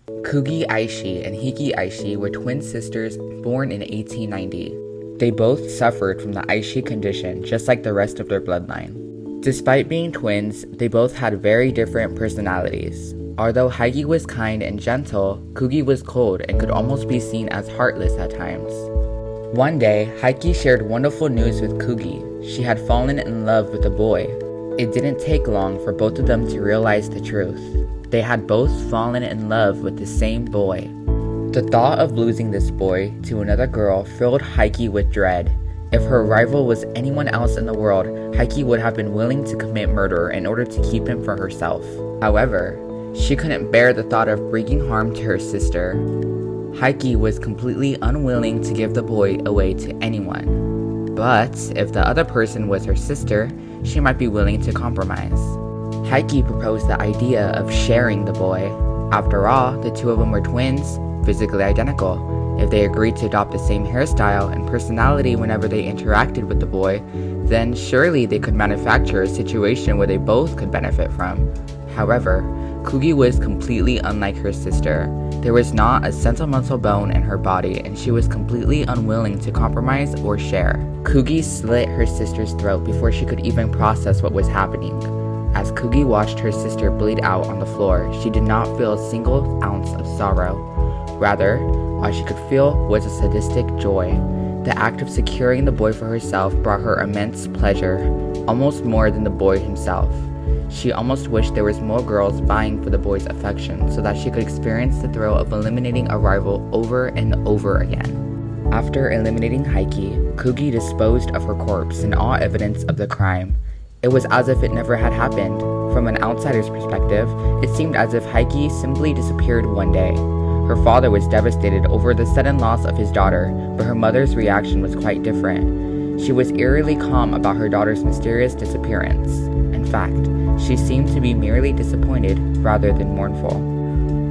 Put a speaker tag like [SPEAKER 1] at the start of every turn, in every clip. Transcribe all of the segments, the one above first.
[SPEAKER 1] Kugi Aishi and Hiki Aishi were twin sisters born in 1890. They both suffered from the Aishi condition just like the rest of their bloodline. Despite being twins, they both had very different personalities. Although Hiki was kind and gentle, Kugi was cold and could almost be seen as heartless at times. One day, Hiki shared wonderful news with Kugi. She had fallen in love with a boy. It didn't take long for both of them to realize the truth. They had both fallen in love with the same boy. The thought of losing this boy to another girl filled Hiki with dread. If her rival was anyone else in the world, Hiki would have been willing to commit murder in order to keep him for herself. However, she couldn't bear the thought of bringing harm to her sister. Hiki was completely unwilling to give the boy away to anyone. But if the other person was her sister, she might be willing to compromise. Hiki proposed the idea of sharing the boy. After all, the two of them were twins, physically identical. If they agreed to adopt the same hairstyle and personality whenever they interacted with the boy, then surely they could manufacture a situation where they both could benefit from. However, Kugi was completely unlike her sister. There was not a sentimental bone in her body, and she was completely unwilling to compromise or share. Kugi slit her sister's throat before she could even process what was happening. As Kugi watched her sister bleed out on the floor, she did not feel a single ounce of sorrow. Rather, all she could feel was a sadistic joy. The act of securing the boy for herself brought her immense pleasure, almost more than the boy himself. She almost wished there was more girls vying for the boy's affection so that she could experience the thrill of eliminating a rival over and over again. After eliminating Hiki, Kugi disposed of her corpse and all evidence of the crime. It was as if it never had happened. From an outsider's perspective, it seemed as if Hiki simply disappeared one day. Her father was devastated over the sudden loss of his daughter, but her mother's reaction was quite different. She was eerily calm about her daughter's mysterious disappearance. In fact, she seemed to be merely disappointed rather than mournful.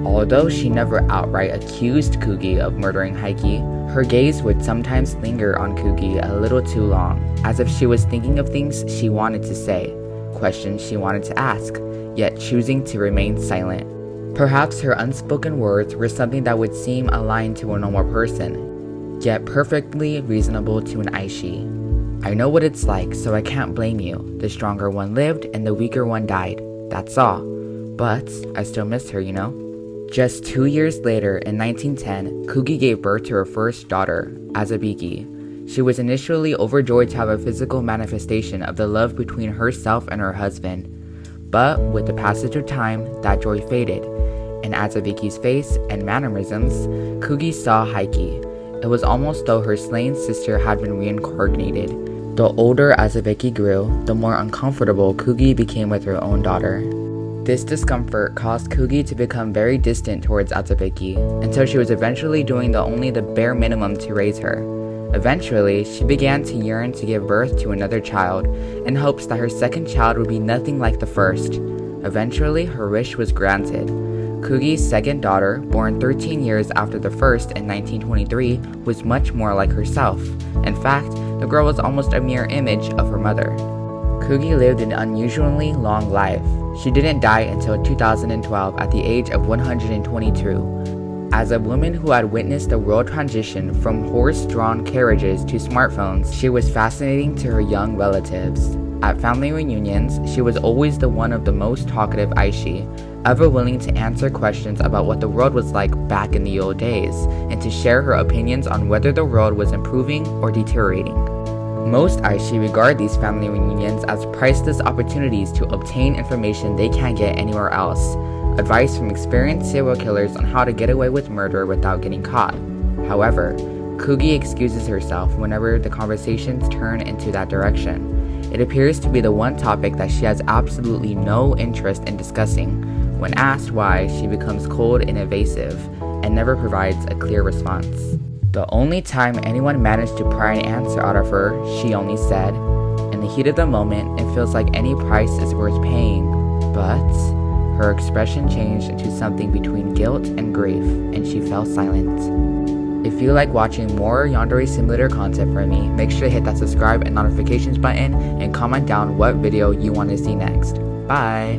[SPEAKER 1] Although she never outright accused Kugi of murdering Hiki, her gaze would sometimes linger on Kugi a little too long, as if she was thinking of things she wanted to say, questions she wanted to ask, yet choosing to remain silent. Perhaps her unspoken words were something that would seem aligned to a normal person, yet perfectly reasonable to an Aishi. I know what it's like, so I can't blame you. The stronger one lived and the weaker one died. That's all. But I still miss her, you know? Just 2 years later, in 1910, Kugi gave birth to her first daughter, Azabiki. She was initially overjoyed to have a physical manifestation of the love between herself and her husband. But with the passage of time, that joy faded. In Azabiki's face and mannerisms, Kugi saw Hiki. It was almost though her slain sister had been reincarnated. The older Azabiki grew, the more uncomfortable Kugi became with her own daughter. This discomfort caused Kugi to become very distant towards Azabiki, until she was eventually doing only the bare minimum to raise her. Eventually, she began to yearn to give birth to another child, in hopes that her second child would be nothing like the first. Eventually, her wish was granted. Kugi's second daughter, born 13 years after the first in 1923, was much more like herself. In fact, the girl was almost a mirror image of her mother. Kugi lived an unusually long life. She didn't die until 2012 at the age of 122. As a woman who had witnessed the world transition from horse-drawn carriages to smartphones, she was fascinating to her young relatives. At family reunions, she was always the one of the most talkative Aishi, ever willing to answer questions about what the world was like back in the old days, and to share her opinions on whether the world was improving or deteriorating. Most Aishi regard these family reunions as priceless opportunities to obtain information they can't get anywhere else. Advice from experienced serial killers on how to get away with murder without getting caught. However, Kugi excuses herself whenever the conversations turn into that direction. It appears to be the one topic that she has absolutely no interest in discussing. When asked why, she becomes cold and evasive, and never provides a clear response. The only time anyone managed to pry an answer out of her, she only said, "In the heat of the moment, it feels like any price is worth paying." But her expression changed into something between guilt and grief, and she fell silent. If you like watching more Yandere Simulator content from me, make sure to hit that subscribe and notifications button and comment down what video you want to see next. Bye!